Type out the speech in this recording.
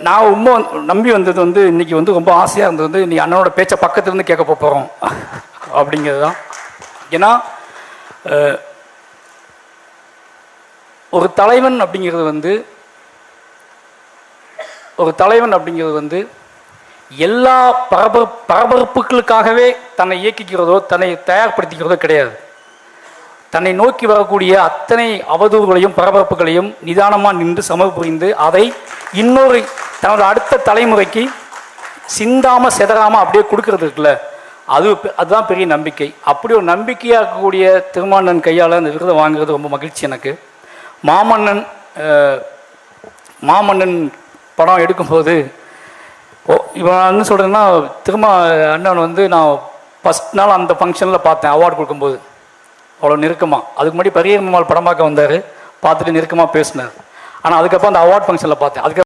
நான் ரொம்ப நம்பி வந்தது வந்து இன்றைக்கி வந்து ரொம்ப ஆசையாக இருந்தது வந்து நீ அண்ணனோட பேச்சை பக்கத்துலேருந்து கேட்க போகிறோம் அப்படிங்கிறது தான். ஏன்னா ஒரு தலைவன் அப்படிங்கிறது வந்து எல்லா பரபரப்புகளுக்காகவே தன்னை இயக்கிக்கிறதோ தன்னை தயார்படுத்திக்கிறதோ கிடையாது. தன்னை நோக்கி வரக்கூடிய அத்தனை அவதூறுகளையும் பரபரப்புகளையும் நிதானமாக நின்று புரிந்து அதை இன்னொரு தனது அடுத்த தலைமுறைக்கு சிந்தாமல் செதறாமல் அப்படியே கொடுக்கறது இருக்குல்ல, அதுதான் பெரிய நம்பிக்கை. அப்படி ஒரு நம்பிக்கையாக இருக்கக்கூடிய திருமானன் கையால் அந்த விருதை வாங்குறது ரொம்ப மகிழ்ச்சி எனக்கு. மாமன்னன் படம் எடுக்கும்போது இப்போ நான் என்ன சொல்கிறேன்னா, அண்ணன் வந்து நான் ஃபஸ்ட் நாள் அந்த ஃபங்க்ஷனில் பார்த்தேன் அவார்டு கொடுக்கும்போது அவ்வளோ நெருக்கமாக. அதுக்கு முன்னாடி பெரிய படம் பார்க்க வந்தார், பார்த்துட்டு நெருக்கமாக பேசினார். ஆனால் அதுக்கப்புறம் அந்த அவார்ட் ஃபங்க்ஷனில் பார்த்தேன். அதுக்கு